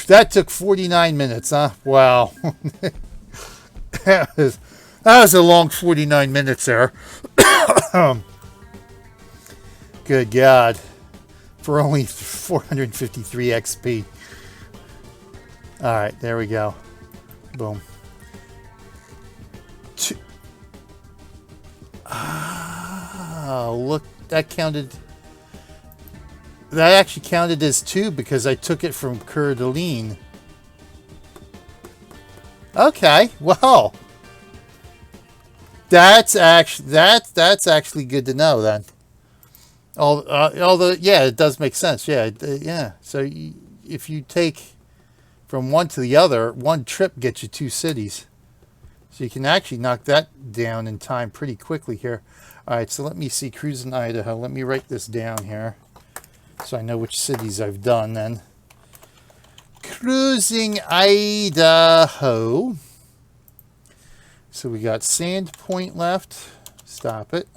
That took 49 minutes, huh? Wow. that was a long 49 minutes there. Good God. For only 453 XP. Alright, there we go. Boom. Look, that counted. That actually counted as 2 because I took it from Coeur d'Alene. Okay, well, that's actually good to know then. Although, yeah, it does make sense. Yeah, yeah. So if you take from one to the other, one trip gets you 2 cities. So you can actually knock that down in time pretty quickly here. All right, so let me see. Cruising Idaho. Let me write this down here so I know which cities I've done then. Cruising Idaho. So we got Sandpoint left. Stop it.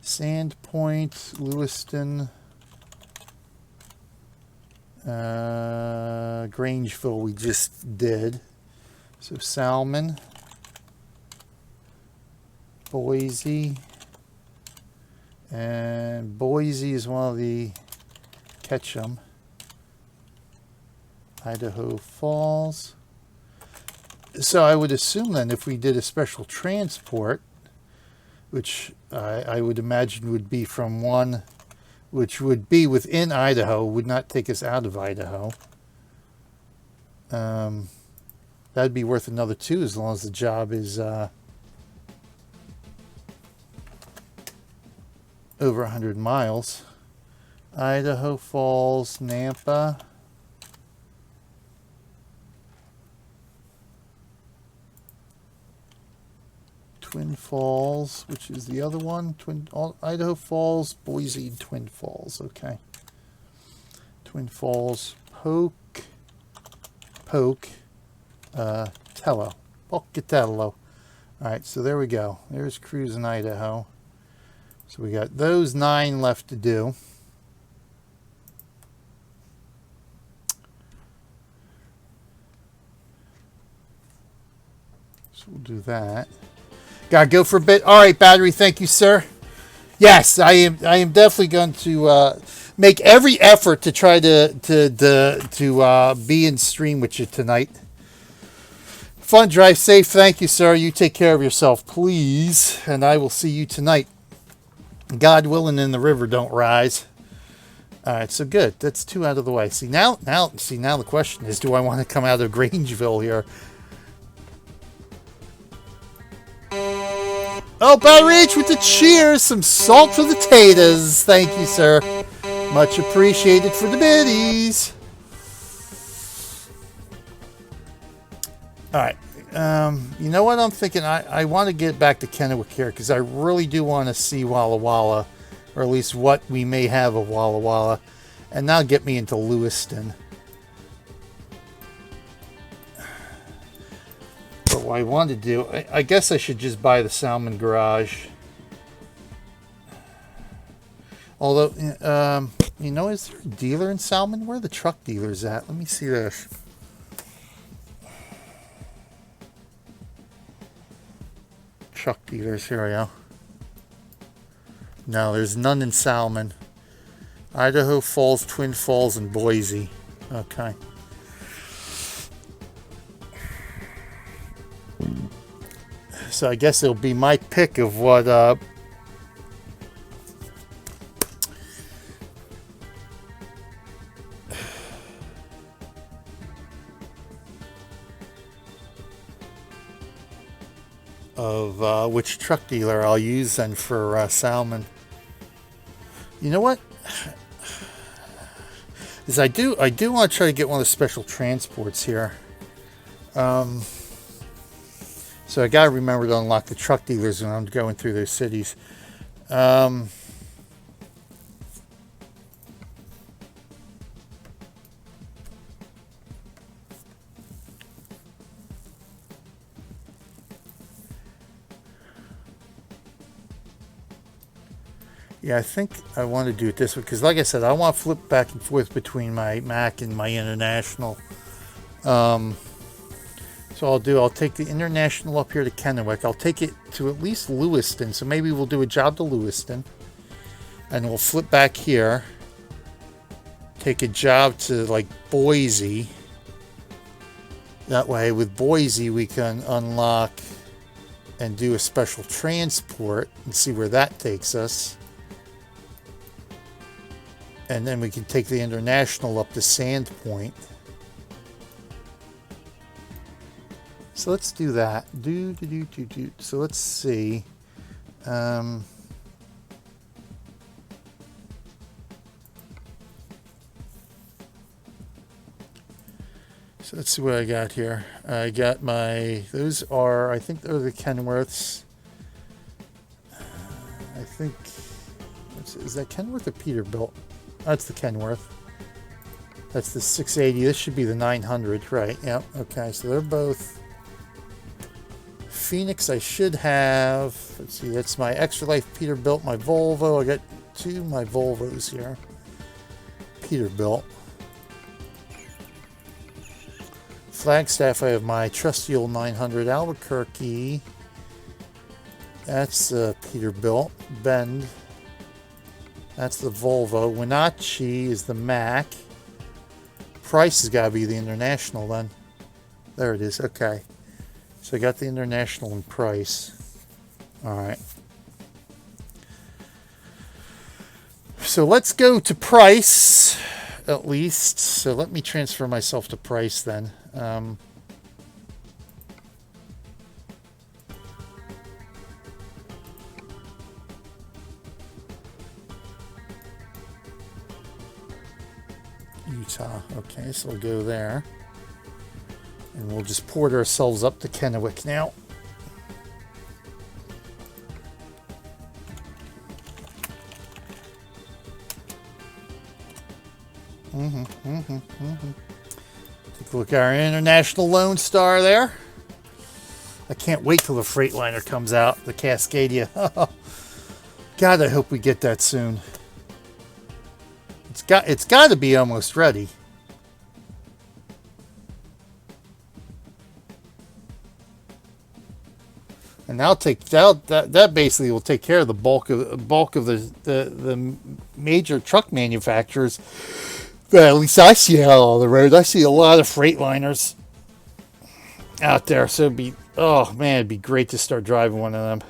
Sandpoint, Lewiston, Grangeville we just did. So Salmon, Boise, and Boise is one of the Ketchum. Idaho Falls. So I would assume then if we did a special transport, which I would imagine would be from one, which would be within Idaho, would not take us out of Idaho. That'd be worth another 2 as long as the job is over 100 miles. Idaho Falls, Nampa. Twin Falls, which is the other one. Idaho Falls, Boise, Twin Falls. Okay. Twin Falls, Tello. Pocatello. Alright, so there we go. There's Cruising Idaho. So we got those 9 left to do. So we'll do that. Gotta go for a bit. All right, Battery. Thank you, sir. Yes, I am definitely going to make every effort to try to be in stream with you tonight. Fun, drive safe. Thank you, sir. You take care of yourself, please, and I will see you tonight. God willing, and the river don't rise. All right, so good. That's 2 out of the way. See now the question is, do I want to come out of Grangeville here? Oh, Battery H with the cheers. Some salt for the taters. Thank you, sir. Much appreciated for the biddies. All right. You know what I'm thinking? I want to get back to Kennewick here because I really do want to see Walla Walla, or at least what we may have of Walla Walla. And now get me into Lewiston. But what I want to do, I guess I should just buy the Salmon Garage. Although, you know, is there a dealer in Salmon? Where are the truck dealers at? Let me see this. Truck dealers, here we go. No, there's none in Salmon. Idaho Falls, Twin Falls, and Boise. Okay. So I guess it'll be my pick of what which truck dealer I'll use then for Salmon. You know what? Is I do want to try to get one of the special transports here. So I gotta remember to unlock the truck dealers when I'm going through those cities. Yeah, I think I want to do it this way because, like I said, I want to flip back and forth between my Mac and my international. So I'll take the international up here to Kennewick. I'll take it to at least Lewiston. So maybe we'll do a job to Lewiston. And we'll flip back here. Take a job to like Boise. That way with Boise we can unlock and do a special transport and see where that takes us. And then we can take the international up to Sandpoint. So let's do that. So let's see. So let's see what I got here. I got those are, I think they're the Kenworths. I think, is that Kenworth or Peterbilt? That's the Kenworth. That's the 680. This should be the 900, right? Yep. Okay, so they're both. Phoenix, I should have. Let's see, that's my Extra Life Peterbilt, my Volvo. I got two of my Volvos here. Peterbilt. Flagstaff, I have my trusty old 900 Albuquerque. That's Peterbilt. Bend. That's the Volvo. Wenatchee is the Mac. Price has got to be the international then. There it is. Okay. So I got the international in Price. All right. So let's go to Price at least. So let me transfer myself to Price then. Utah. Okay, so we'll go there. And we'll just port ourselves up to Kennewick now. Take a look at our International Lone Star there. I can't wait till the Freightliner comes out, the Cascadia. God, I hope we get that soon. It's got to be almost ready. And that basically will take care of the bulk of the major truck manufacturers. But at least I see out on the road. I see a lot of Freightliners out there. So it'd be great to start driving one of them.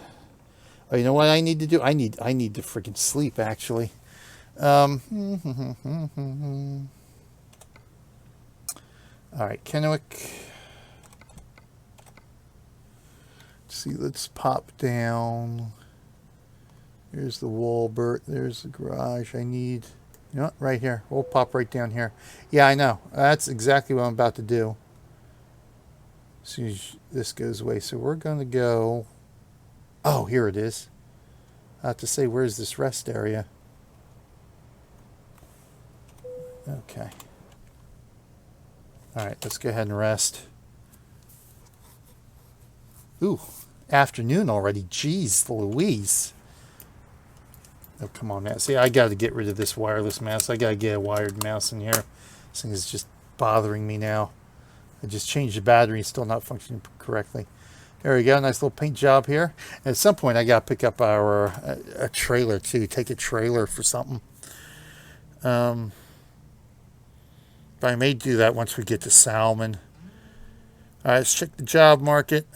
Oh, you know what I need to do? I need to freaking sleep actually. All right, Kennewick. Let's pop down. Here's the Walbert. There's the garage. I need, right here. We'll pop right down here. Yeah, I know. That's exactly what I'm about to do. As soon as this goes away. So we're going to go. Oh, here it is. I have to say, where's this rest area? Okay. All right, let's go ahead and rest. Ooh, afternoon already. Jeez Louise. Oh, come on, man. See, I got to get rid of this wireless mouse. I got to get a wired mouse in here. This thing is just bothering me now. I just changed the battery. It's still not functioning correctly. There we go. Nice little paint job here. And at some point, I got to pick up a trailer, too. Take a trailer for something. But I may do that once we get to Salmon. All right, let's check the job market.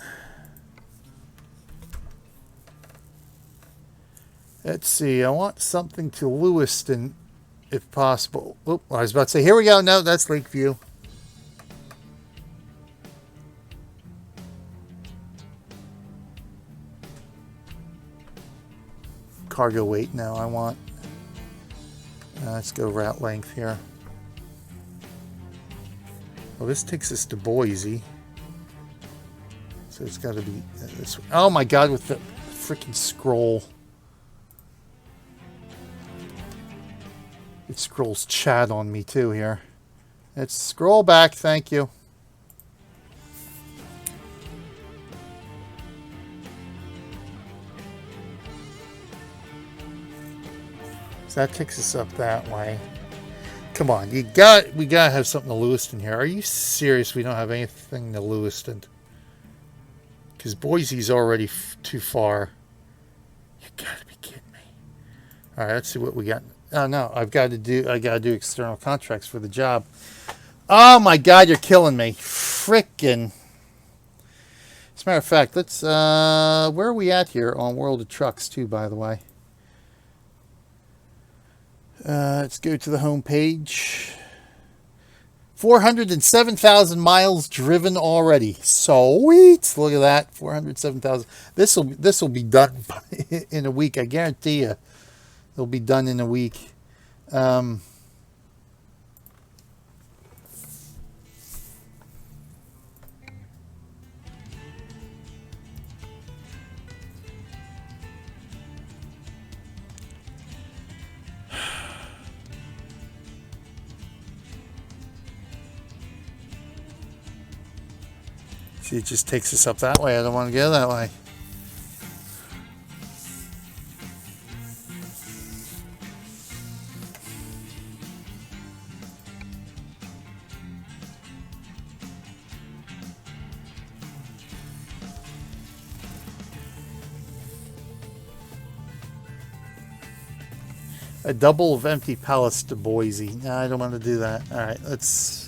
Let's see. I want something to Lewiston, if possible. Oop, I was about to say, here we go. No, that's Lakeview. Cargo weight. No, I want. Let's go route length here. Well, this takes us to Boise. So it's got to be this way. Oh my God, with the freaking scroll. It scrolls chat on me too here. Let's scroll back, thank you. that takes us up that way. Come on, we gotta have something to Lewiston here. Are you serious? We don't have anything to Lewiston? Because Boise's already too far. You gotta be kidding me. All right, let's see what we got. Oh no, I gotta do external contracts for the job. Oh my God, you're killing me. Frickin'. As a matter of fact, let's where are we at here on World of Trucks too, by the way? Let's go to the home page. 407,000 miles driven already. Sweet. Look at that. 407,000. This will be done in a week. I guarantee you. It'll be done in a week. See, it just takes us up that way. I don't want to go that way. A double of empty pallets to Boise. No, I don't want to do that. All right, let's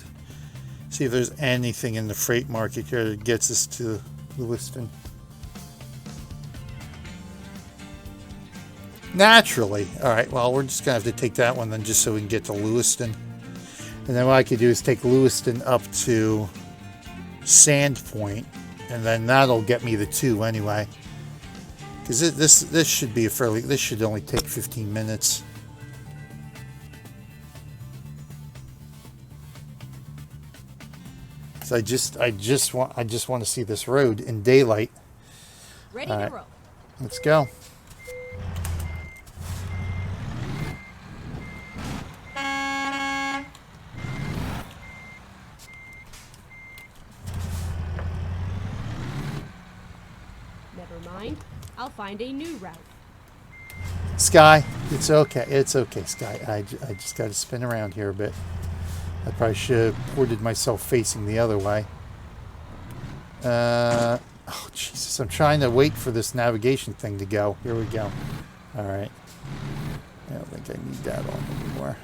see if there's anything in the freight market here that gets us to Lewiston. Naturally. All right, well, we're just going to have to take that one then just so we can get to Lewiston. And then what I could do is take Lewiston up to Sandpoint, and then that'll get me the 2 anyway. Because this should be this should only take 15 minutes. I just want to see this road in daylight. Ready to roll. Let's go. Never mind. I'll find a new route. Sky, it's okay. It's okay, Sky. I just got to spin around here a bit. I probably should have ported myself facing the other way. Oh, Jesus. I'm trying to wait for this navigation thing to go. Here we go. All right. I don't think I need that on anymore.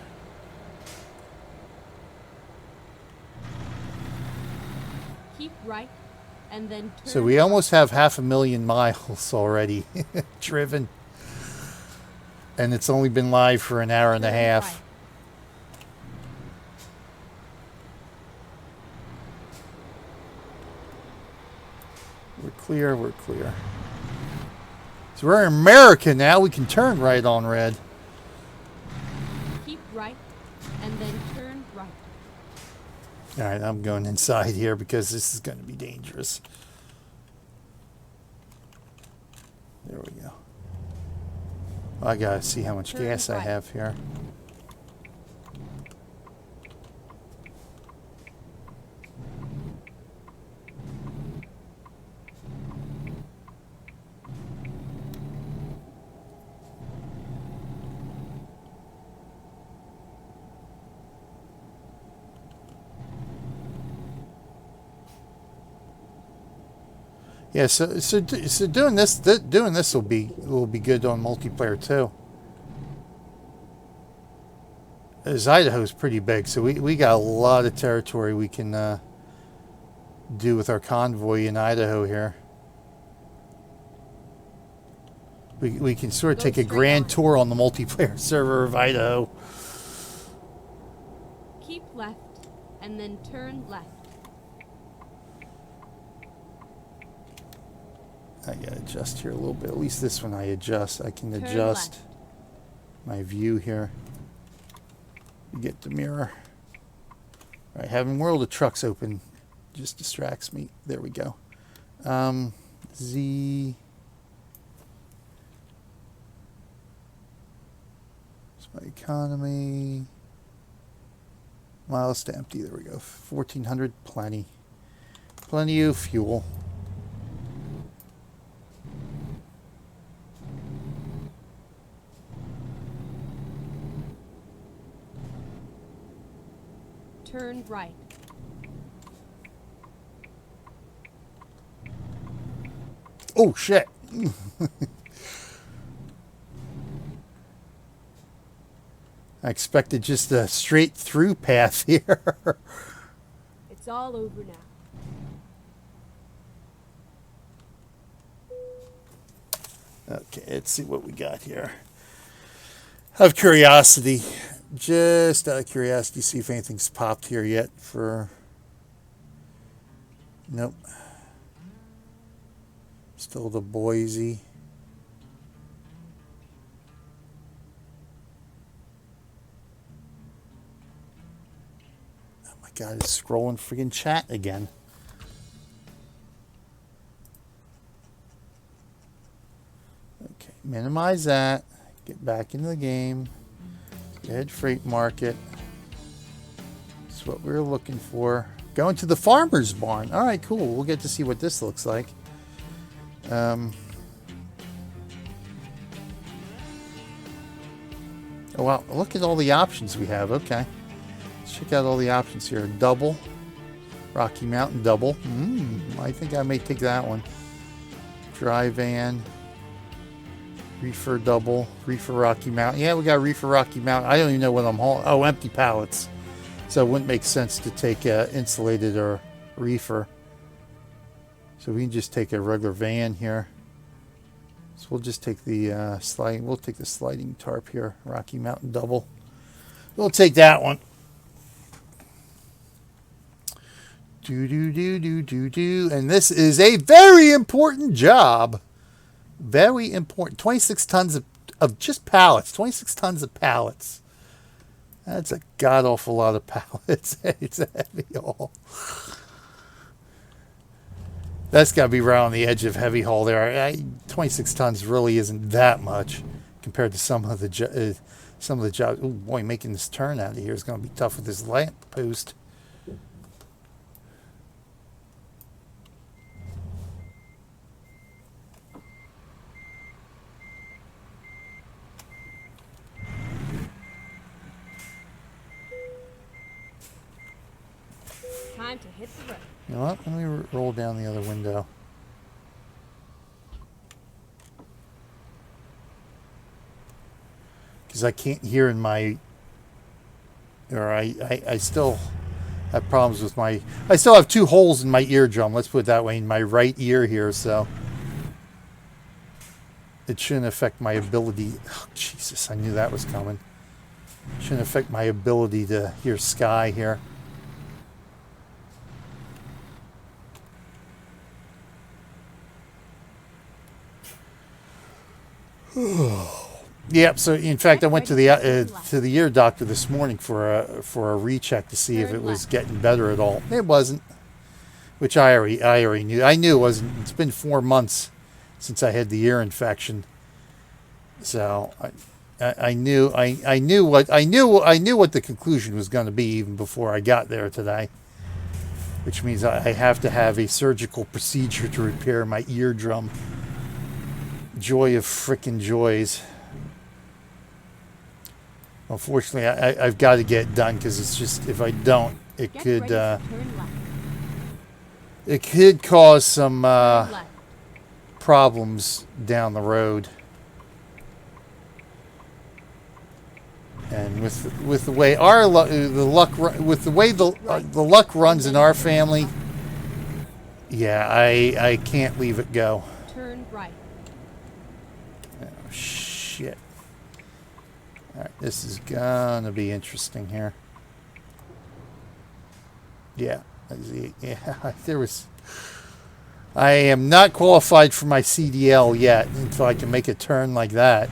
Keep right, and then turn. So we almost have 500,000 miles already driven. And it's only been live for an hour and a half. Right. We're clear, we're clear. So we're in America now. We can turn right on red. Keep right, and then turn right. All right, I'm going inside here because this is going to be dangerous. There we go. I got to see how much gas I have here. Yeah, so doing this will be good on multiplayer too. As Idaho's pretty big, so we got a lot of territory we can do with our convoy in Idaho here. We can sort of take a grand tour on the multiplayer server of Idaho. Keep left, and then turn left. I gotta adjust here a little bit. At least this one I adjust. I can Turn adjust left. my view here. You get the mirror. All right, having World of Trucks open just distracts me. There we go. Z. It's my economy. Miles to empty. There we go. 1,400. Plenty. Plenty of fuel. Turn right. Oh, shit. I expected just a straight through path here. It's all over now. Okay, let's see what we got here. Out of curiosity, just out of curiosity, see if anything's popped here yet for... Nope. Still the Boise. Oh my God, it's scrolling friggin' chat again. Okay, minimize that. Get back into the game. Head freight market. That's what we were looking for. Going to the farmer's barn. All right, cool. We'll get to see what this looks like. Oh, wow. Look at all the options we have. Okay. Let's check out all the options here. Double. Rocky Mountain double. I think I may take that one. Dry van. Reefer double. Reefer Rocky Mountain. Yeah, we got Reefer Rocky Mountain. I don't even know what I'm hauling. Oh, empty pallets. So it wouldn't make sense to take insulated or reefer. So we can just take a regular van here. So we'll just take the sliding. We'll take the sliding tarp here. Rocky Mountain double. We'll take that one. Do. And this is a very important job. Very important. 26 tons of just pallets. 26 tons of pallets. That's a god-awful lot of pallets. It's a heavy haul. That's got to be right on the edge of heavy haul there. 26 tons really isn't that much compared to some of the jobs. Oh boy, making this turn out of here is going to be tough with this lamp post. Time to hit the road. You know what? Let me roll down the other window. Because I can't hear in my... Or I still have problems with my... I still have 2 holes in my eardrum. Let's put it that way. In my right ear here, so... It shouldn't affect my ability... Oh, Jesus, I knew that was coming. Shouldn't affect my ability to hear Sky here. Yep. So in fact, I went to the ear doctor this morning for a recheck to see if it was getting better at all. It wasn't, which I already knew. I knew it wasn't. It's been 4 months since I had the ear infection, so I knew what the conclusion was going to be even before I got there today. Which means I have to have a surgical procedure to repair my eardrum. Joy of frickin' joys. Unfortunately, I've got to get it done because it's just, if I don't, it could cause some problems down the road. And with the way the luck runs in our family, yeah, I can't leave it go. Turn right. Oh, shit. Alright, this is gonna be interesting here. Yeah. Yeah, there was... I am not qualified for my CDL yet until I can make a turn like that.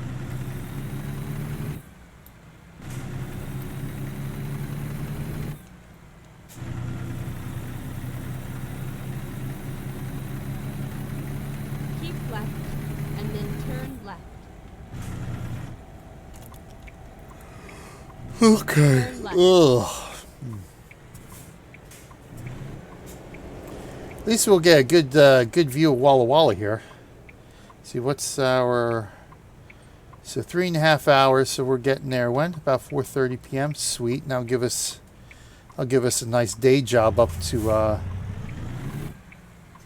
Okay. Ugh. At least we'll get a good view of Walla Walla here. See what's our... So 3.5 hours, so we're getting there when? About 4:30 p.m. Sweet. Now give us I'll give us a nice day job up to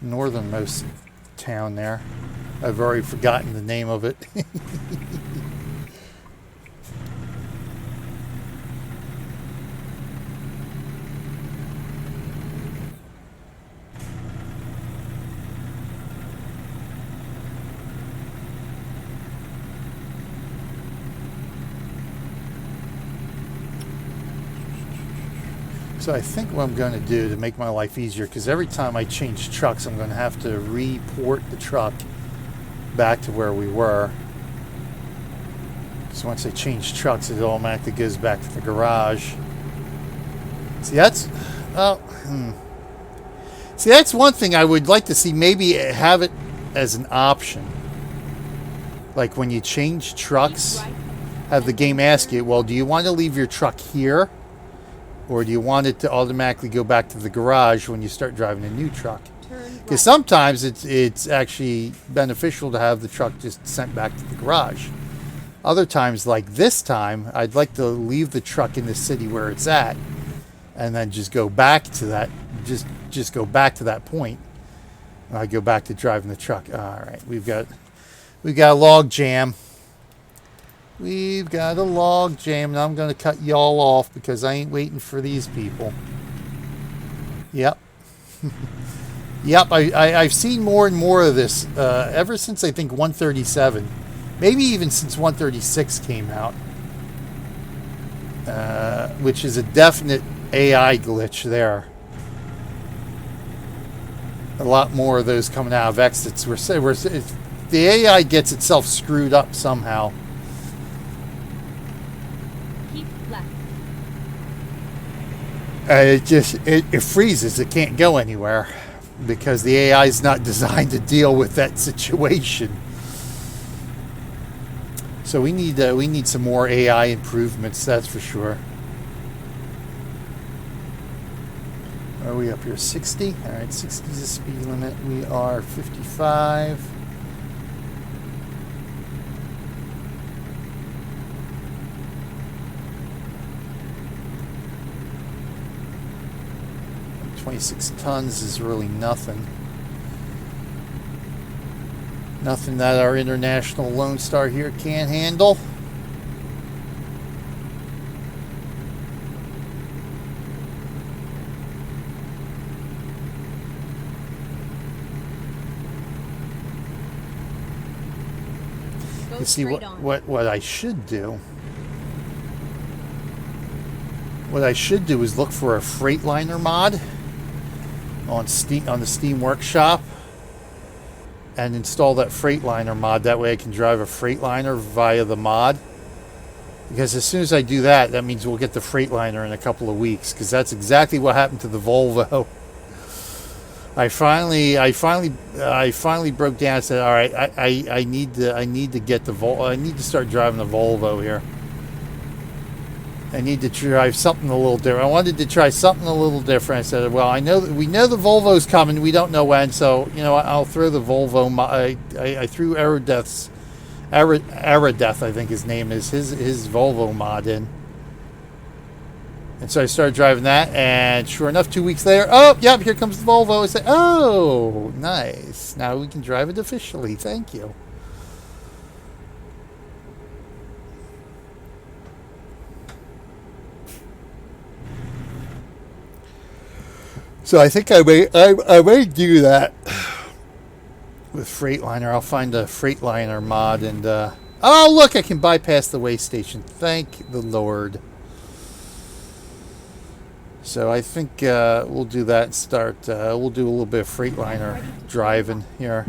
northernmost town there. I've already forgotten the name of it. So I think what I'm going to do to make my life easier, because every time I change trucks, I'm going to have to report the truck back to where we were. So once I change trucks, it automatically goes back to the garage. See, that's See, that's one thing I would like to see. Maybe have it as an option. Like when you change trucks, have the game ask you, well, do you want to leave your truck here? Or do you want it to automatically go back to the garage when you start driving a new truck? Because sometimes it's actually beneficial to have the truck just sent back to the garage. Other times, like this time, I'd like to leave the truck in the city where it's at, and then just go back to that. Just go back to that point. And I go back to driving the truck. All right, we've got a log jam. We've got a log jam, and I'm going to cut y'all off because I ain't waiting for these people. Yep. Yep, I've seen more and more of this ever since I think 137. Maybe even since 136 came out. Which is a definite AI glitch there. A lot more of those coming out of exits. The AI gets itself screwed up somehow. It freezes. It can't go anywhere because the AI is not designed to deal with that situation. So we need some more AI improvements. That's for sure. Are we up here? 60? All right, 60 is the speed limit. We are 55. $26 tons is really nothing. Nothing that our international Lone Star here can't handle. You see what I should do. What I should do is look for a Freightliner mod on the Steam Workshop and install that Freightliner mod. That way I can drive a Freightliner via the mod. Because as soon as I do that, that means we'll get the Freightliner in a couple of weeks. Because that's exactly what happened to the Volvo. I finally broke down and said, all right, I need to get the Volvo. I need to start driving the Volvo here. I need to try something a little different. I wanted to try something a little different. I said, well, we know the Volvo's coming. We don't know when, so you know I'll throw the Volvo. I threw Aerodeath, I think his name is, his Volvo mod in, and so I started driving that. And sure enough, 2 weeks later, oh yep, here comes the Volvo. I said, oh nice, now we can drive it officially. Thank you. So I think I may do that with Freightliner. I'll find a Freightliner mod and oh look, I can bypass the way station. Thank the Lord. So I think we'll do that and start. We'll do a little bit of Freightliner driving here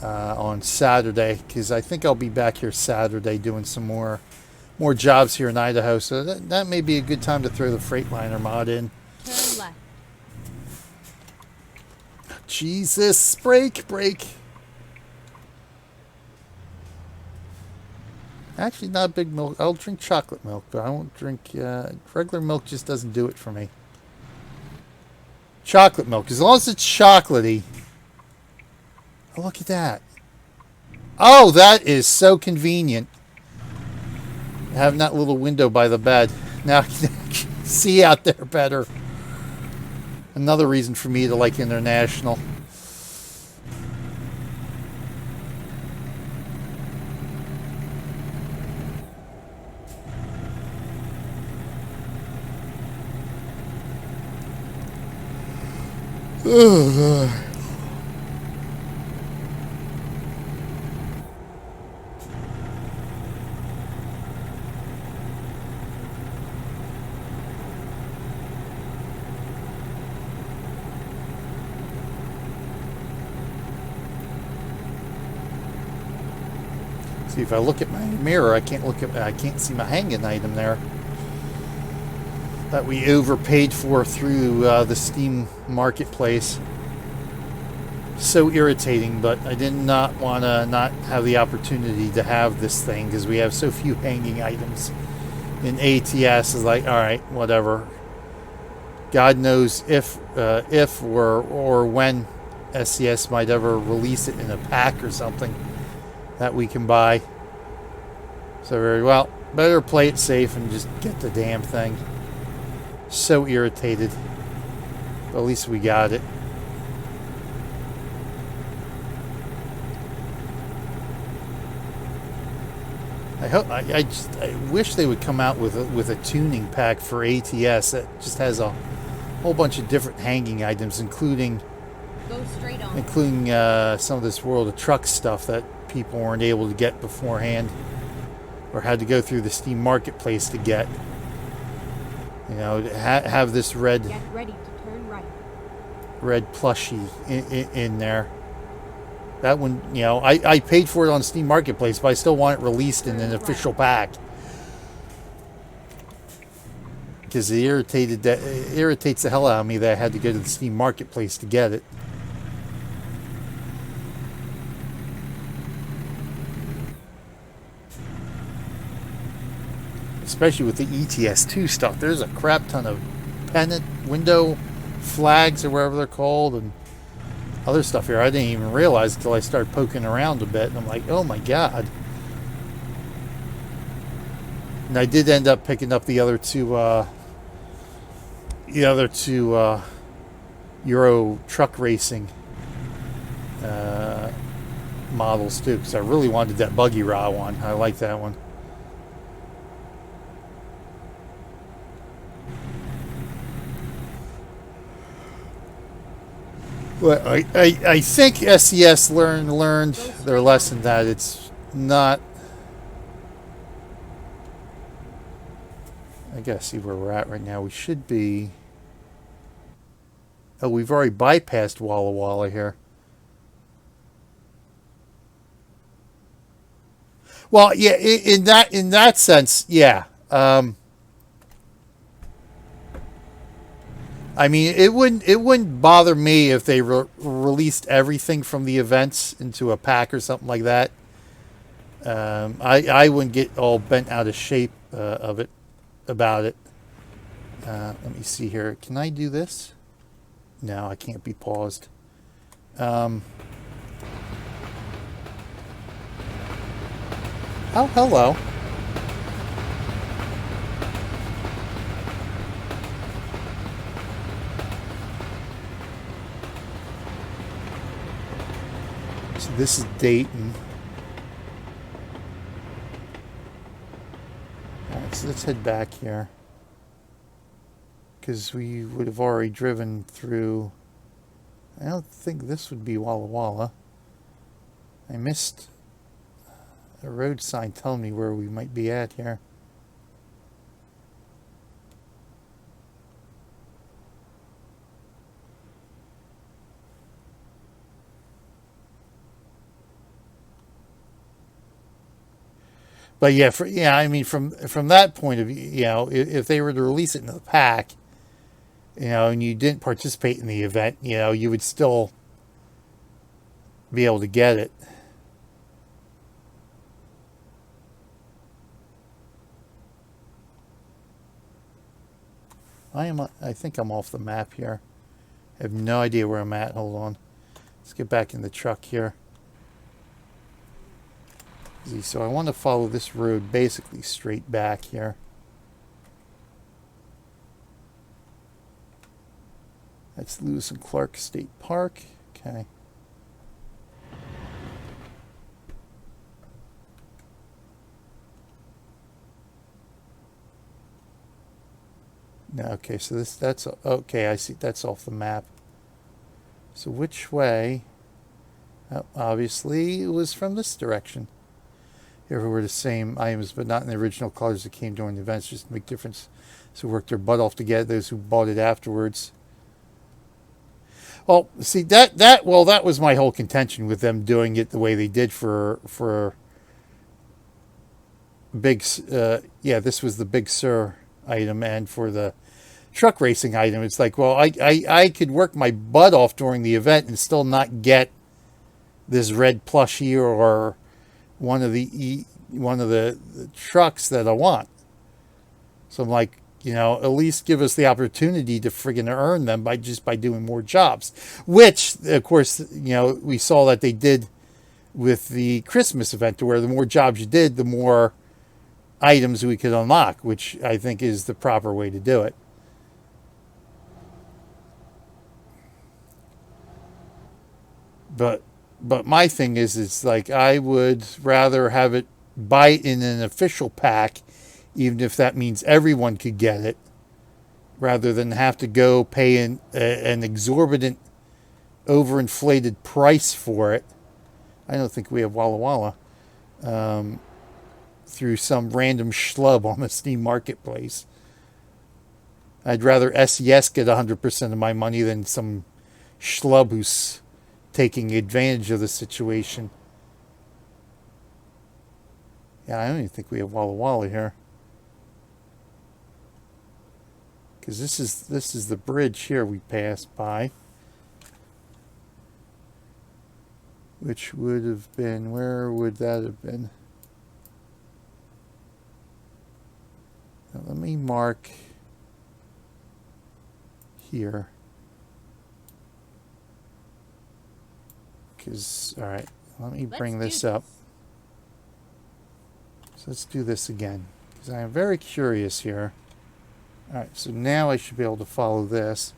on Saturday, because I think I'll be back here Saturday doing some more jobs here in Idaho, so that may be a good time to throw the Freightliner mod in. Turn left. Jesus, break. Actually, not big milk. I'll drink chocolate milk, but I won't drink regular milk. Just doesn't do it for me. Chocolate milk, as long as it's chocolatey. Oh, look at that. Oh, that is so convenient. having that little window by the bed. Now I can see out there better. Another reason for me to like International. Ugh. See, if I look at my mirror, I can't see my hanging item there that we overpaid for through the Steam marketplace. So irritating, but I did not want to not have the opportunity to have this thing because we have so few hanging items in ATS. Is like, all right, whatever. God knows if or when SCS might ever release it in a pack or something that we can buy. So very well, better play it safe and just get the damn thing. So irritated, but at least we got it. I wish they would come out with a tuning pack for ATS that just has a whole bunch of different hanging items, including Go straight on. some of this World of Trucks stuff that people weren't able to get beforehand, or had to go through the Steam marketplace to get. You know, have this red Get ready to turn right. red plushie in there. That one, you know, I paid for it on Steam Marketplace, but I still want it released in an official pack. Because it irritates the hell out of me that I had to go to the Steam Marketplace to get it. Especially with the ETS2 stuff. There's a crap ton of pennant window flags or whatever they're called and other stuff here. I didn't even realize until I started poking around a bit. And I'm like, oh my god. And I did end up picking up the other two Euro truck racing models too, because I really wanted that buggy raw one. I like that one. Well, I think SCS learned their lesson that it's not. I gotta see where we're at right now. We should be. Oh, we've already bypassed Walla Walla here. Well, yeah, in that sense, yeah. I mean, it wouldn't bother me if they released everything from the events into a pack or something like that. I wouldn't get all bent out of shape about it. Let me see here. Can I do this? No, I can't be paused. Oh, hello. So this is Dayton. Alright, so let's head back here. Because we would have already driven through. I don't think this would be Walla Walla. I missed a road sign telling me where we might be at here. But yeah, I mean, from that point of view, you know, if they were to release it in the pack, you know, and you didn't participate in the event, you know, you would still be able to get it. I think I'm off the map here. I have no idea where I'm at. Hold on. Let's get back in the truck here. See, so I want to follow this road basically straight back here. That's Lewis and Clark State Park. Okay. No, okay, so that's okay, I see, that's off the map. So which way? Oh, obviously it was from this direction. Here were the same items, but not in the original colors that came during the events, just to make difference. So worked their butt off to get those who bought it afterwards. Well, see, that was my whole contention with them doing it the way they did for big, yeah, this was the Big Sur item, and for the truck racing item, it's like, well, I could work my butt off during the event and still not get this red plushie or one of the trucks that I want. So I'm like, you know, at least give us the opportunity to friggin' earn them by doing more jobs, which of course, you know, we saw that they did with the Christmas event, to where the more jobs you did, the more items we could unlock, which I think is the proper way to do it. But my thing is like, I would rather have it buy it in an official pack, even if that means everyone could get it, rather than have to go pay an exorbitant, overinflated price for it. I don't think we have Walla Walla through some random schlub on the Steam Marketplace. I'd rather SES get 100% of my money than some schlub who's taking advantage of the situation. Yeah, I don't even think we have Walla Walla here. Because this is the bridge here we passed by. Which would have been, where would that have been? Now let me mark here. Because, alright, let me bring this up. So let's do this again, because I am very curious here. Alright, so now I should be able to follow this.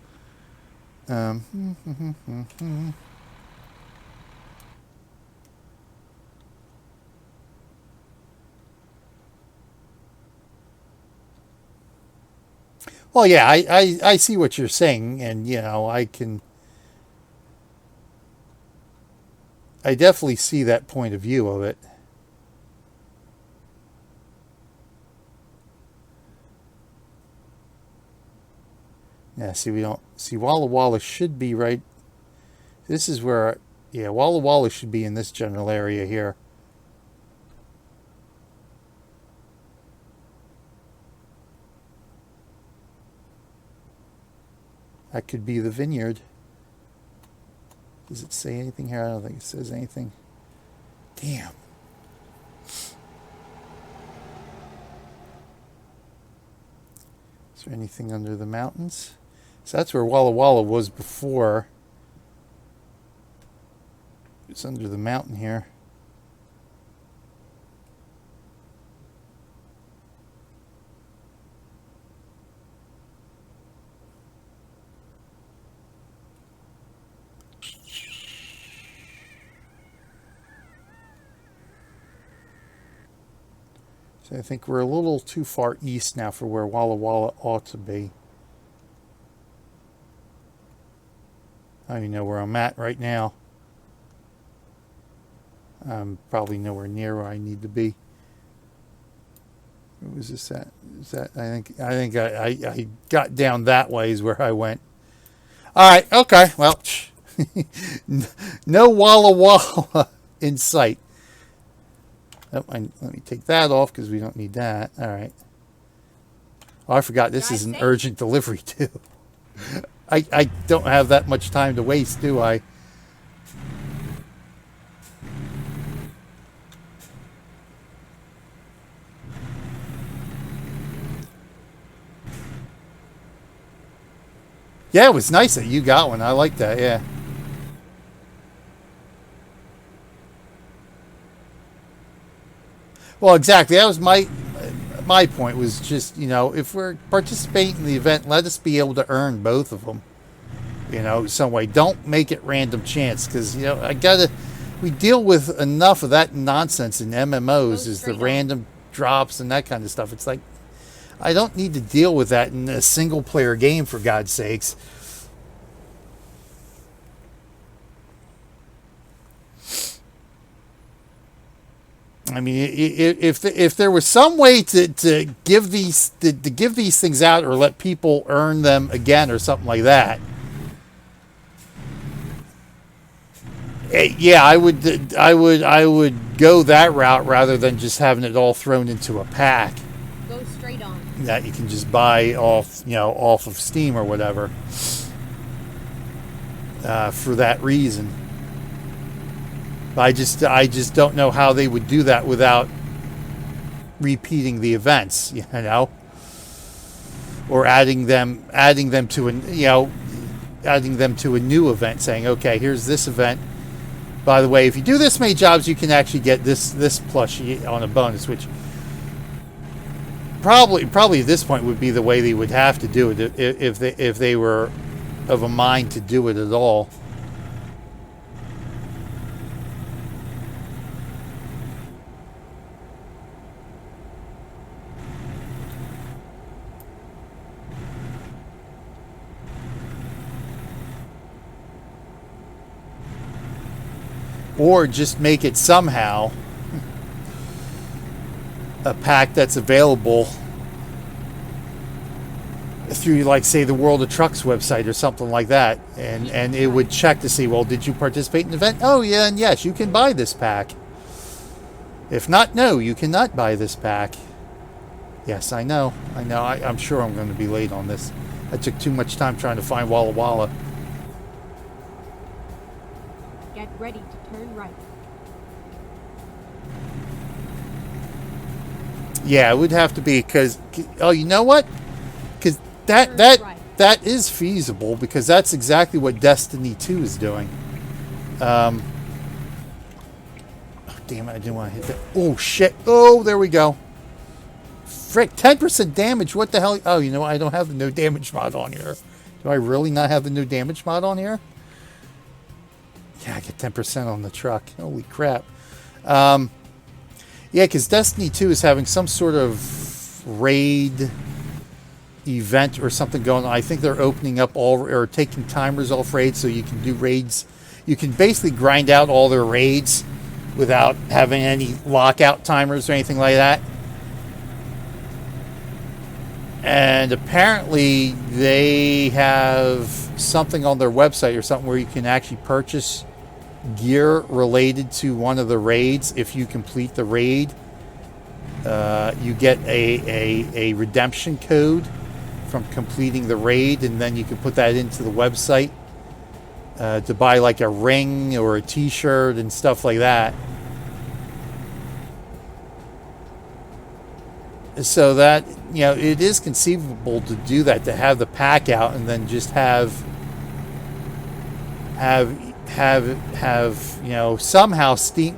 Well, yeah, I see what you're saying, and, you know, I definitely see that point of view of it. Yeah, see, we don't see Walla Walla should be right. This is where, yeah, Walla Walla should be in this general area here. That could be the vineyard. Does it say anything here? I don't think it says anything. Damn. Is there anything under the mountains? So that's where Walla Walla was before. It's under the mountain here. So I think we're a little too far east now for where Walla Walla ought to be. I don't even know where I'm at right now. I'm probably nowhere near where I need to be. Where was this at? Is that, I think I got down that way is where I went. All right, okay. Well, no Walla Walla in sight. Oh, let me take that off because we don't need that. All right. Oh, I forgot this is an urgent delivery too. I don't have that much time to waste, do I? Yeah, it was nice that you got one. I like that, yeah. Well, exactly. That was my point. Was just, if we're participating in the event, let us be able to earn both of them. Some way. Don't make it random chance, because we deal with enough of that nonsense in MMOs, is the random drops and that kind of stuff. It's like, I don't need to deal with that in a single player game, for God's sakes. I mean, if there was some way to give these things out, or let people earn them again, or something like that, yeah, I would go that route rather than just having it all thrown into a pack. Go straight on. That you can just buy off of Steam or whatever. For that reason. I just don't know how they would do that without repeating the events, or adding them to a new event, saying, okay, here's this event. By the way, if you do this many jobs, you can actually get this plushie on a bonus, which probably at this point would be the way they would have to do it if they were of a mind to do it at all. Or just make it somehow a pack that's available through, like, say, the World of Trucks website or something like that, and it would check to see, well, did you participate in the event? Oh yeah, and yes, you can buy this pack. If not, no, you cannot buy this pack. Yes, I know. I'm sure I'm going to be late on this. I took too much time trying to find Walla Walla. Get ready to turn right. Yeah, it would have to be, because, oh, you know what? Because that is feasible, because that's exactly what Destiny 2 is doing. Oh, damn it, I didn't want to hit that. Oh, shit. Oh, there we go. Frick, 10% damage. What the hell? Oh, you know what? I don't have the no damage mod on here. Do I really not have the no damage mod on here? Yeah, I get 10% on the truck. Holy crap. Yeah, because Destiny 2 is having some sort of raid event or something going on. I think they're opening up or taking timers off raids, so you can do raids. You can basically grind out all their raids without having any lockout timers or anything like that. And apparently they have something on their website or something where you can actually purchase gear related to one of the raids. If you complete the raid, you get a redemption code from completing the raid, and then you can put that into the website to buy like a ring or a t-shirt and stuff like that. So that, it is conceivable to do that, to have the pack out and then just have somehow Steam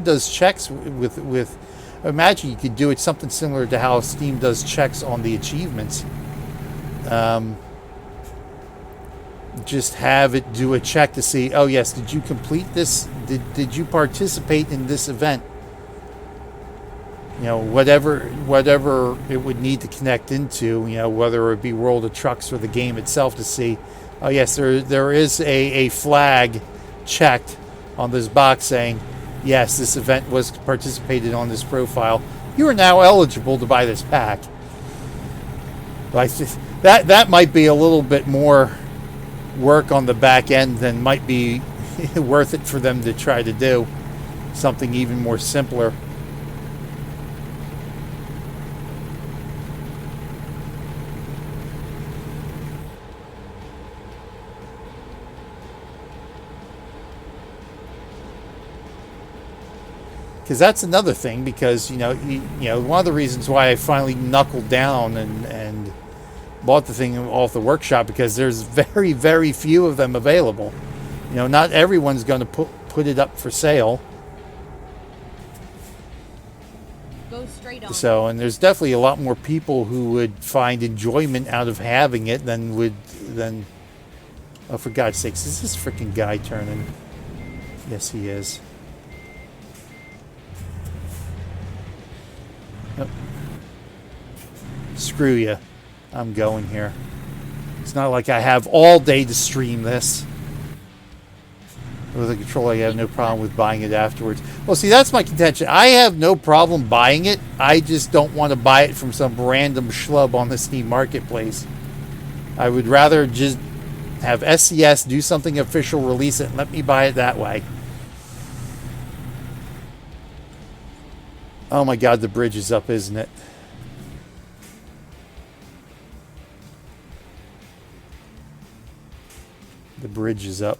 does checks with imagine you could do it something similar to how Steam does checks on the achievements. Just have it do a check to see, oh yes, did you complete this? Did you participate in this event? Whatever it would need to connect into, whether it be World of Trucks or the game itself, to see, oh yes, there is a flag checked on this box saying, yes, this event was participated on this profile. You are now eligible to buy this pack. But that might be a little bit more work on the back end than might be worth it for them to try to do something even more simpler. Because that's another thing, because one of the reasons why I finally knuckled down and bought the thing off the workshop, because there's very, very few of them available. Not everyone's going to put it up for sale. straight on. So, and there's definitely a lot more people who would find enjoyment out of having it than. Oh, for God's sakes, is this freaking guy turning? Yes, he is. Oh. Screw you. I'm going here. It's not like I have all day to stream this. With the controller, I have no problem with buying it afterwards. Well, see, that's my contention. I have no problem buying it. I just don't want to buy it from some random schlub on the Steam Marketplace. I would rather just have SCS do something official, release it, and let me buy it that way. Oh my God, the bridge is up, isn't it? The bridge is up.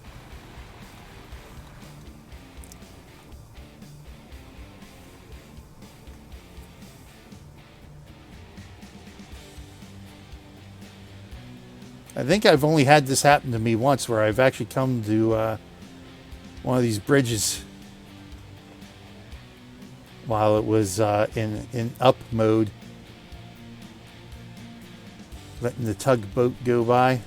I think I've only had this happen to me once, where I've actually come to one of these bridges while it was in up mode, letting the tugboat go by.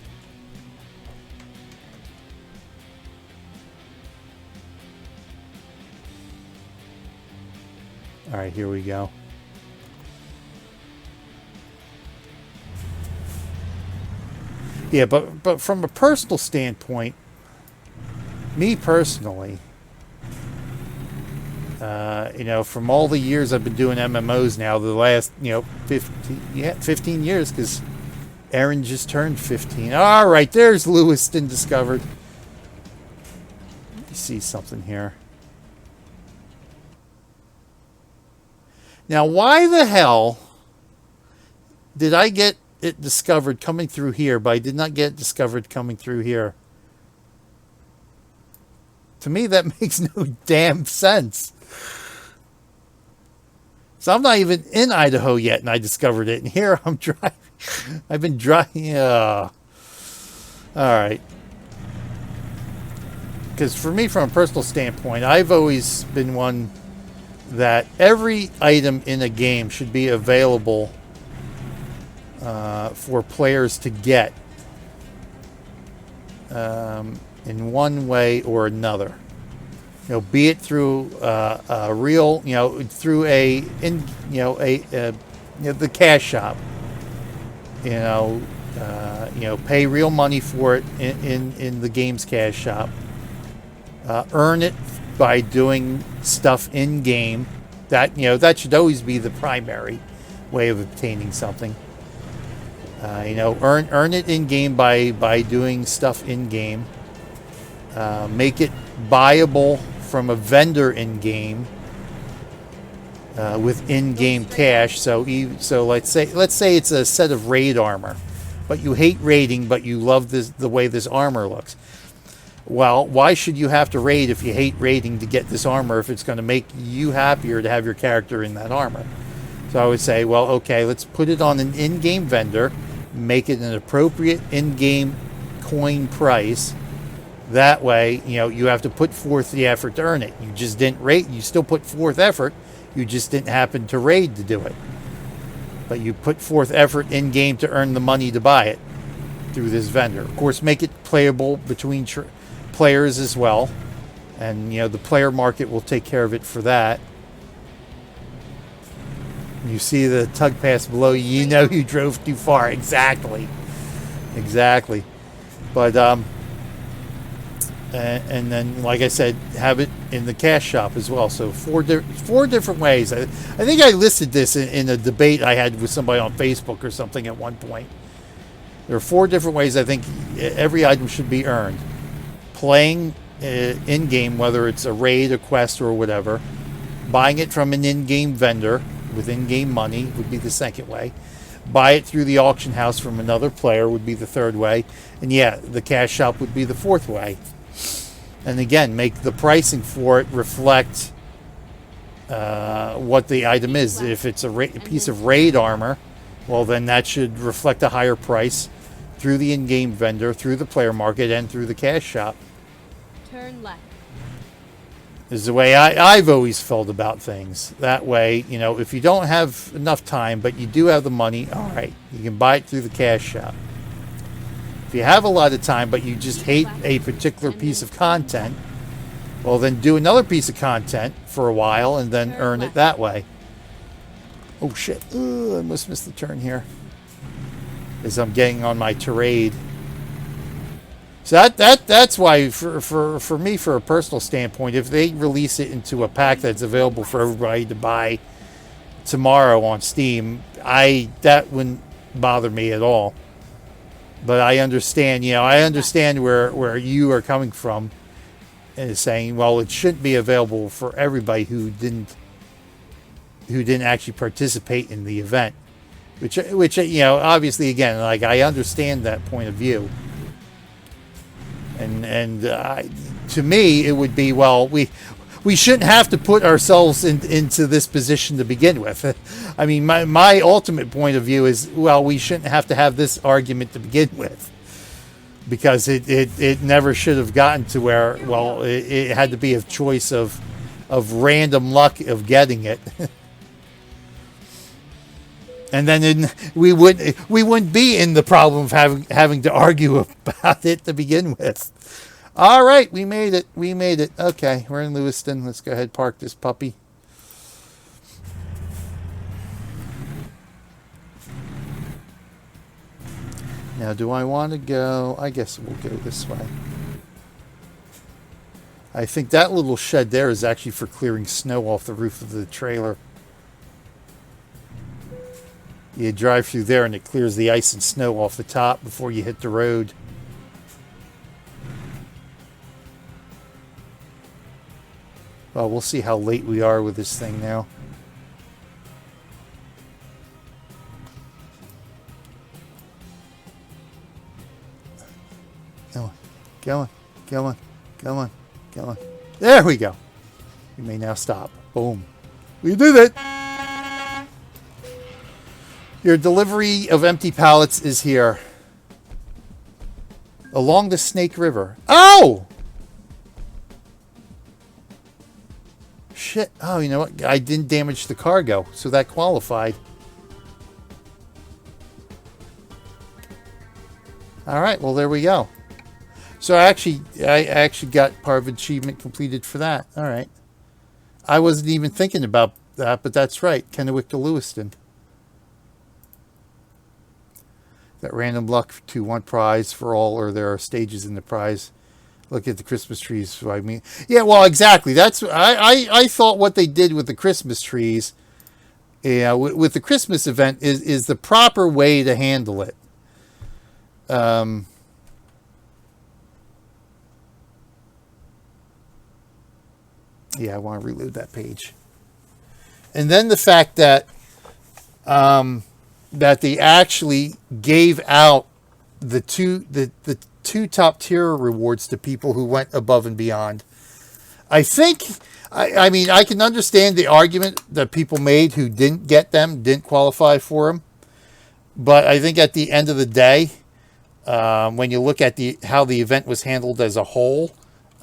All right, here we go. Yeah, but from a personal standpoint, me personally, you know, from all the years I've been doing MMOs now, the last, 15 years, because Aaron just turned 15. All right, there's Lewiston discovered. Let me see something here. Now, why the hell did I get it discovered coming through here, but I did not get it discovered coming through here? To me, that makes no damn sense. So I'm not even in Idaho yet, and I discovered it. And here I'm driving. I've been driving. Yeah. All right. Because for me, from a personal standpoint, I've always been one that every item in a game should be available for players to get in one way or another. You know, be it through a real, through the cash shop. Pay real money for it in the game's cash shop. Earn it by doing stuff in game. That should always be the primary way of obtaining something. Earn it in game by doing stuff in game. Make it buyable from a vendor in game with in-game cash. So let's say it's a set of raid armor, but you hate raiding, but you love the way this armor looks. Well, why should you have to raid if you hate raiding to get this armor, if it's going to make you happier to have your character in that armor? So I would say, well, okay, let's put it on an in-game vendor, make it an appropriate in-game coin price. That way, you have to put forth the effort to earn it. You just didn't raid. You still put forth effort. You just didn't happen to raid to do it. But you put forth effort in-game to earn the money to buy it through this vendor. Of course, make it playable between players as well. And, the player market will take care of it for that. You see the tug pass below you, you drove too far. Exactly. But, and then, like I said, have it in the cash shop as well. So four different ways. I think I listed this in a debate I had with somebody on Facebook or something at one point. There are 4 different ways I think every item should be earned. Playing in-game, whether it's a raid, a quest, or whatever. Buying it from an in-game vendor with in-game money would be the second way. Buy it through the auction house from another player would be the third way. And yeah, the cash shop would be the fourth way. And again, make the pricing for it reflect what the item is. If it's a piece of raid armor, well, then that should reflect a higher price through the in-game vendor, through the player market, and through the cash shop. Turn left. This is the way I've always felt about things. That way, you know, if you don't have enough time, but you do have the money, all right, you can buy it through the cash shop. If you have a lot of time, but you just hate a particular piece of content, well, then do another piece of content for a while and then earn it that way. Oh, shit. Ooh, I almost missed the turn here. As I'm getting on my tirade. So that's why, for me, for a personal standpoint, if they release it into a pack that's available for everybody to buy tomorrow on Steam, that wouldn't bother me at all. But I understand, I understand where you are coming from, and saying, well, it shouldn't be available for everybody who didn't actually participate in the event, which obviously, again, like, I understand that point of view. And to me, it would be, well, we shouldn't have to put ourselves into this position to begin with. I mean, my ultimate point of view is, well, we shouldn't have to have this argument to begin with, because it never should have gotten to where, well, it had to be a choice of random luck of getting it. And then we wouldn't be in the problem of having to argue about it to begin with. All right, we made it. We made it. Okay, we're in Lewiston. Let's go ahead and park this puppy. Now, do I want to go? I guess we'll go this way. I think that little shed there is actually for clearing snow off the roof of the trailer. You drive through there and it clears the ice and snow off the top before you hit the road. Well, we'll see how late we are with this thing now. Go on. There we go. You may now stop. Boom. We did it. Your delivery of empty pallets is here. Along the Snake River. Oh! Shit. Oh, you know what? I didn't damage the cargo, so that qualified. Alright, well, there we go. So I actually got part of achievement completed for that. Alright. I wasn't even thinking about that, but that's right. Kennewick to Lewiston. That random luck to one prize for all, or there are stages in the prize. Look at the Christmas trees. So I mean, yeah, well, exactly. That's I thought what they did with the Christmas trees, with the Christmas event is the proper way to handle it. Yeah, I want to reload that page. And then the fact that that they actually gave out the two top tier rewards to people who went above and beyond. I think, I mean, I can understand the argument that people made who didn't get them, didn't qualify for them. But I think at the end of the day, when you look at how the event was handled as a whole,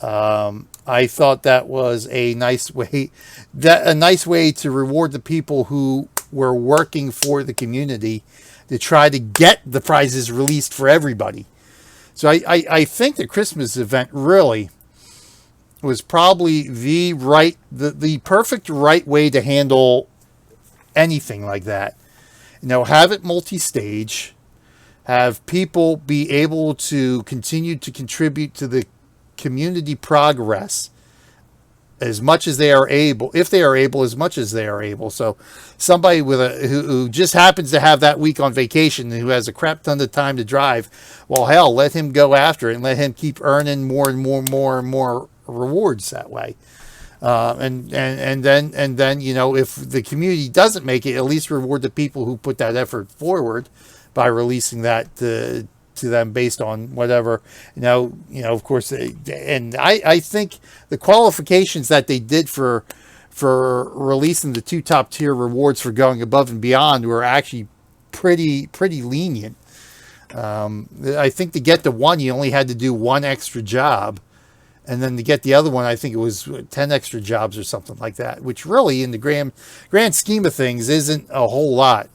I thought that was a nice way to reward the people who were working for the community to try to get the prizes released for everybody. So I think the Christmas event really was probably the perfect right way to handle anything like that. Have it multi-stage, have people be able to continue to contribute to the community progress as much as they are able, if they are able, as much as they are able. So somebody who just happens to have that week on vacation, who has a crap ton of time to drive, well, hell, let him go after it and let him keep earning more and more rewards that way. And then if the community doesn't make it, at least reward the people who put that effort forward by releasing that to them based on whatever, of course, and I think the qualifications that they did for releasing the two top tier rewards for going above and beyond were actually pretty lenient. I think to get to one, you only had to do one extra job, And then to get the other one, I think it was 10 extra jobs or something like that, which really in the grand scheme of things isn't a whole lot.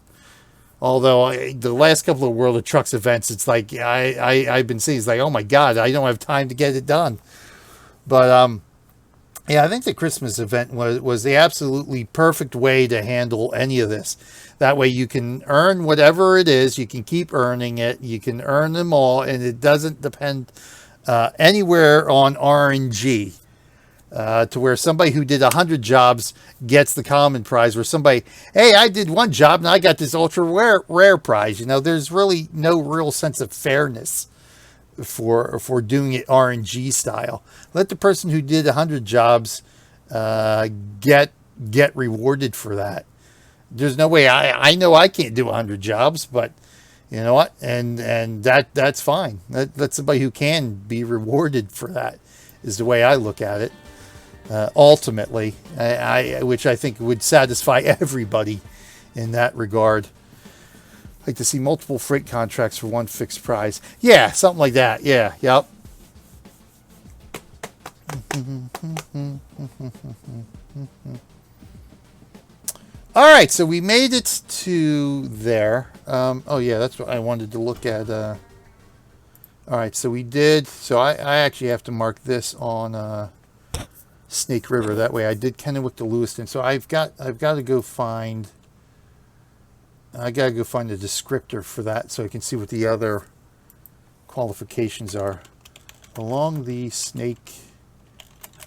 Although the last couple of World of Trucks events, it's like I've been seeing, it's like, oh my God, I don't have time to get it done. But yeah, I think the Christmas event was the absolutely perfect way to handle any of this. That way you can earn whatever it is, you can keep earning it, you can earn them all, and it doesn't depend anywhere on RNG. To where somebody who did 100 jobs gets the common prize, where somebody, hey, I did one job and I got this ultra rare prize. You know, there's really no real sense of fairness for doing it RNG style. Let the person who did 100 jobs get rewarded for that. There's no way I know I can't do 100 jobs, but you know what? And that's fine. Let somebody who can be rewarded for that is the way I look at it. Ultimately, which I think would satisfy everybody in that regard. Like to see multiple freight contracts for one fixed price. Yeah, something like that. Yeah, yep. All right, so we made it to there. Oh yeah, that's what I wanted to look at. All right, so we did. So I actually have to mark this on Snake River. That way I did Kennewick to Lewiston. So I've got to go find. I gotta go find a descriptor for that so I can see what the other qualifications are along the Snake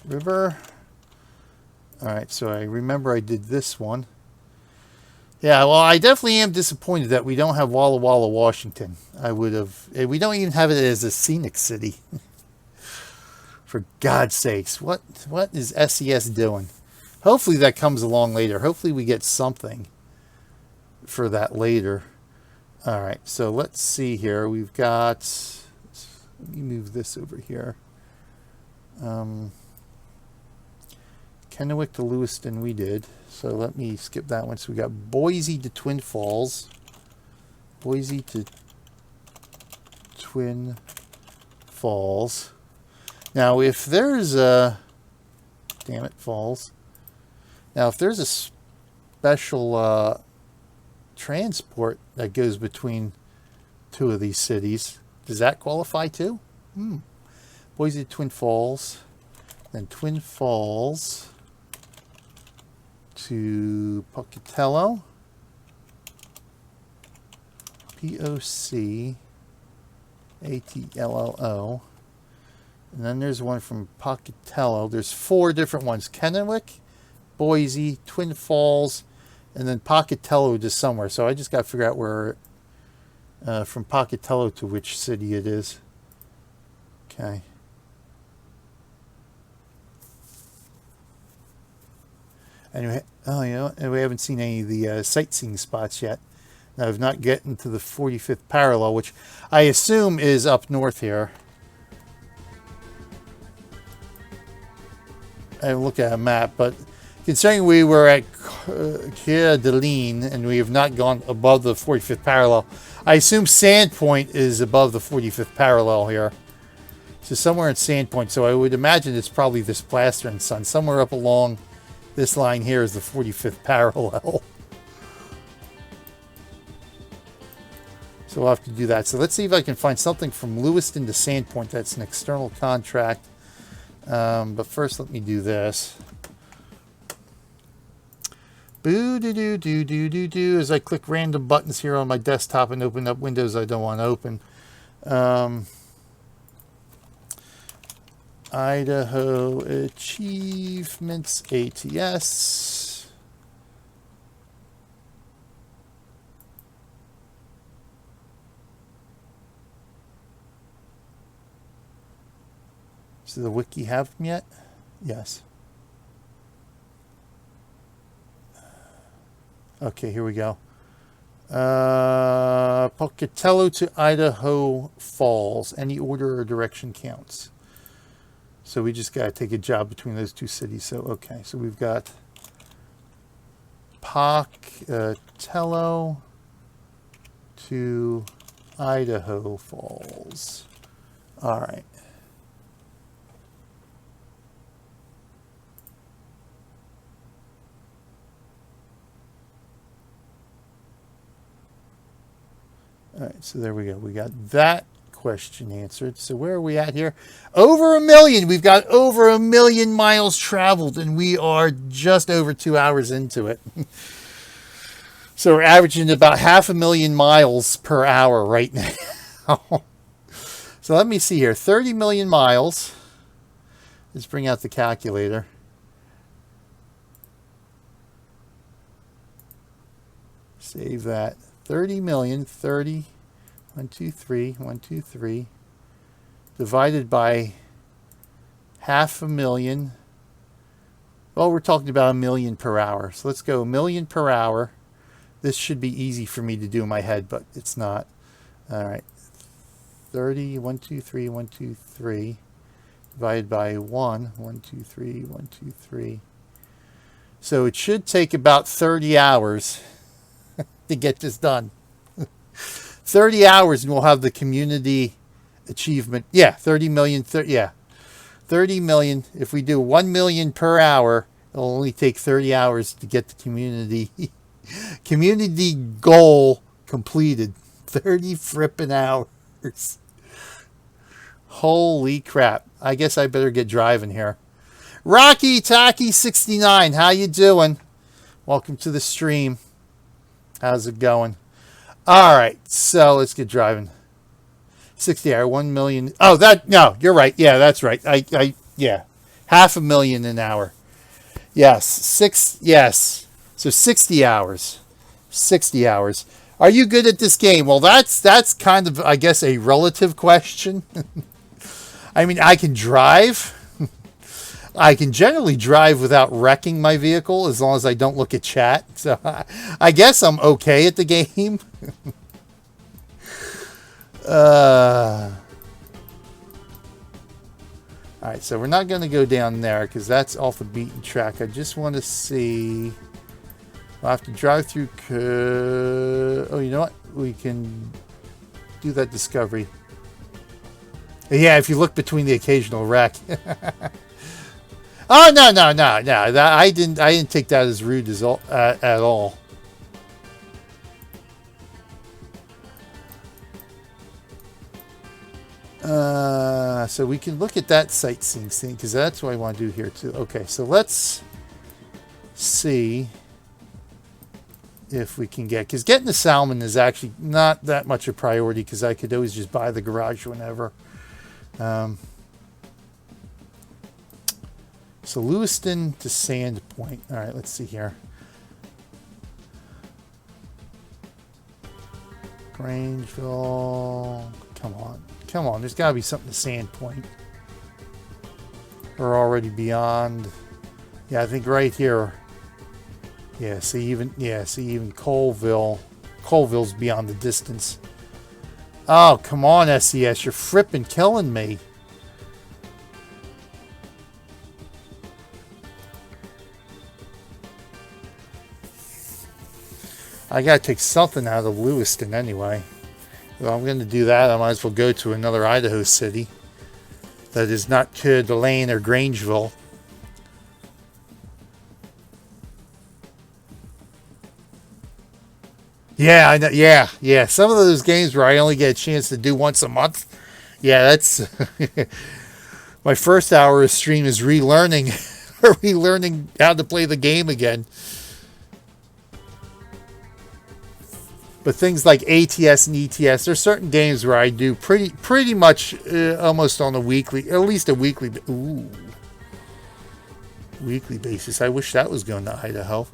River. All right, so I remember I did this one. Yeah, well, I definitely am disappointed that we don't have Walla Walla, Washington. I would have. We don't even have it as a scenic city. For God's sakes, what is SES doing? Hopefully that comes along later. Hopefully we get something for that later. All right, so let's see here. We've got, let me move this over here. Kennewick to Lewiston we did, so let me skip that one. So we got Boise to Twin Falls. Boise to Twin Falls. Now if there's a, damn it, Falls. Now if there's a special transport that goes between two of these cities, does that qualify too? Boise to Twin Falls, then Twin Falls to Pocatello, Pocatello, and then there's one from Pocatello. There's 4 different ones: Kennewick, Boise, Twin Falls, and then Pocatello to somewhere. So I just got to figure out where, from Pocatello to which city it is. Okay. Anyway, oh, you know, and we haven't seen any of the sightseeing spots yet. Now, I've not gotten to the 45th parallel, which I assume is up north here. I haven't looked at a map, but considering we were at Coeur d'Alene and we have not gone above the 45th parallel, I assume Sandpoint is above the 45th parallel here. So somewhere in Sandpoint. So I would imagine it's probably this Plaster and Sun. Somewhere up along this line here is the 45th parallel. So we'll have to do that. So let's see if I can find something from Lewiston to Sandpoint that's an external contract. But first, let me do this. Boo-doo-doo-doo-doo-doo-doo as I click random buttons here on my desktop and open up windows I don't want to open. Idaho Achievements ATS. Does the wiki have them yet? Yes. Okay, here we go. Pocatello to Idaho Falls. Any order or direction counts. So we just got to take a job between those two cities. So, okay. So we've got Pocatello to Idaho Falls. All right. All right, so there we go. We got that question answered. So where are we at here? Over 1 million. We've got over 1 million miles traveled, and we are just over 2 hours into it. So we're averaging about 500,000 miles per hour right now. So let me see here. 30 million miles. Let's bring out the calculator. Save that. 30 million, 30, 1, 2, 3, 1, 2, 3, divided by 500,000. Well, we're talking about 1 million per hour. So let's go 1 million per hour. This should be easy for me to do in my head, but it's not. All right. 30, 1, 2, 3, 1, 2, 3, divided by 1, 1, 2, 3, 1, 2, 3. So it should take about 30 hours to get this done. 30 hours and we'll have the community achievement. Yeah, 30 million. 30 million. If we do 1 million per hour, it'll only take 30 hours to get the community goal completed. 30 frippin' hours. Holy crap. I guess I better get driving here. Rocky Tacky 69, how you doing? Welcome to the stream. How's it going? All right, so let's get driving. 60 hour, 1 million. Oh, no, you're right. Yeah, that's right. Yeah, 500,000 an hour. Yes, yes. So 60 hours. 60 hours. Are you good at this game? Well, that's kind of, I guess, a relative question. I mean, I can drive. I can generally drive without wrecking my vehicle as long as I don't look at chat. So I guess I'm okay at the game. All right, so we're not going to go down there because that's off the beaten track. I just want to see. I'll have to drive through. Oh, you know what? We can do that discovery. Yeah, if you look between the occasional wreck. Oh, no. I didn't take that as rude as at all. So we can look at that sightseeing scene because that's what I want to do here too. Okay, so let's see if we can because getting the salmon is actually not that much a priority because I could always just buy the garage whenever. So Lewiston to Sandpoint. All right, let's see here. Grangeville. Come on. There's got to be something to Sandpoint. We're already beyond. Yeah, I think right here. Yeah, see even Colville. Colville's beyond the distance. Oh, come on, SES. You're frippin' killing me. I gotta take something out of Lewiston anyway. If I'm gonna do that, I might as well go to another Idaho city that is not Coeur d'Alene or Grangeville. Yeah, I know. Yeah. Some of those games where I only get a chance to do once a month. Yeah, that's my first hour of stream is relearning how to play the game again. But things like ATS and ETS, there's certain games where I do pretty much almost on a weekly, at least a weekly basis. I wish that was going to Idaho.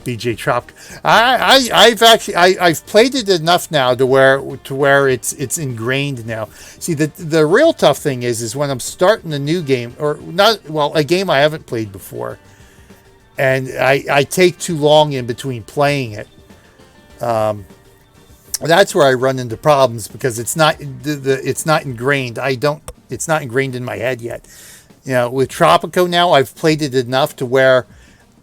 BJ Trop. I've played it enough now to where it's ingrained now. See, the real tough thing is when I'm starting a new game a game I haven't played before. And I take too long in between playing it. That's where I run into problems because it's not ingrained. It's not ingrained in my head yet. You know, with Tropico now, I've played it enough to where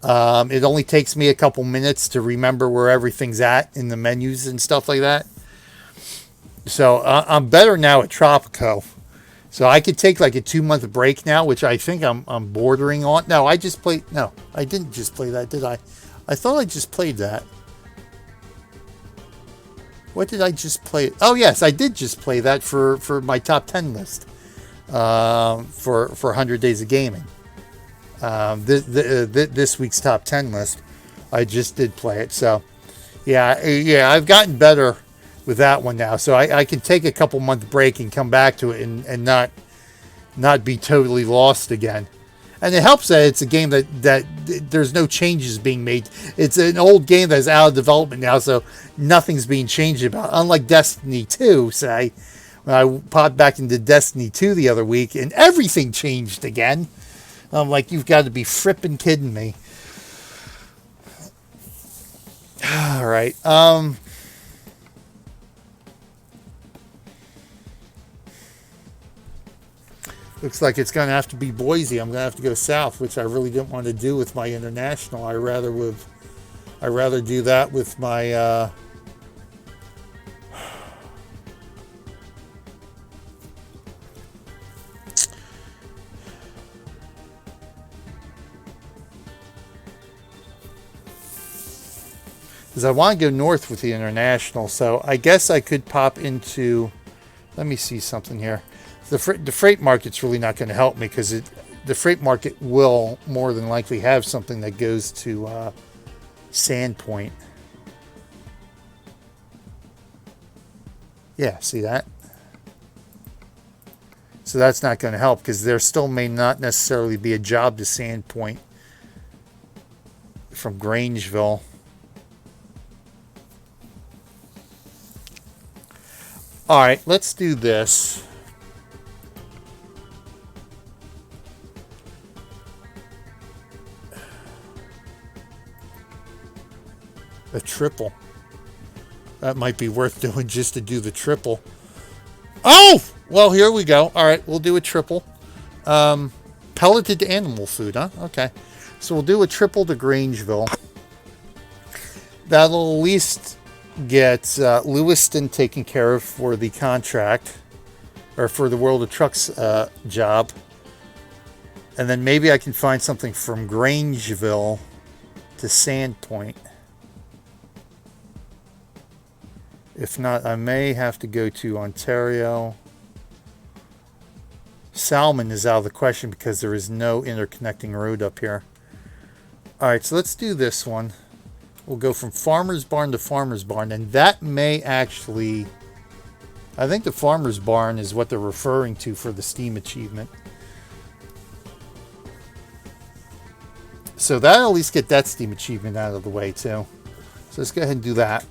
it only takes me a couple minutes to remember where everything's at in the menus and stuff like that. So I'm better now at Tropico. So I could take like a 2-month break now, which I think I'm bordering on. No, I didn't just play that, did I? I thought I just played that. What did I just play? Oh, yes, I did just play that for my top 10 list for 100 Days of Gaming. This week's top 10 list. I just did play it. So, yeah, I've gotten better with that one now. So I can take a couple month break and come back to it and not be totally lost again. And it helps that it's a game that there's no changes being made. It's an old game that's out of development now, so nothing's being changed about. Unlike Destiny 2, say, when I popped back into Destiny 2 the other week, and everything changed again. I'm like, you've got to be frippin' kidding me. All right. Looks like it's going to have to be Boise. I'm going to have to go south, which I really didn't want to do with my international. I rather do that with my because I want to go north with the international. So I guess I could pop into. Let me see something here. The freight market's really not going to help me because the freight market will more than likely have something that goes to Sandpoint. Yeah, see that? So that's not going to help because there still may not necessarily be a job to Sandpoint from Grangeville. All right, let's do this. A triple. That might be worth doing just to do the triple. Oh! Well, here we go. All right, we'll do a triple. Pelleted animal food, huh? Okay. So we'll do a triple to Grangeville. That'll at least get Lewiston taken care of for the contract. Or for the World of Trucks job. And then maybe I can find something from Grangeville to Sandpoint. If not, I may have to go to Ontario. Salmon is out of the question because there is no interconnecting road up here. Alright, so let's do this one. We'll go from Farmer's Barn to Farmer's Barn, and that may actually... I think the Farmer's Barn is what they're referring to for the Steam achievement. So that'll at least get that Steam achievement out of the way too. So let's go ahead and do that.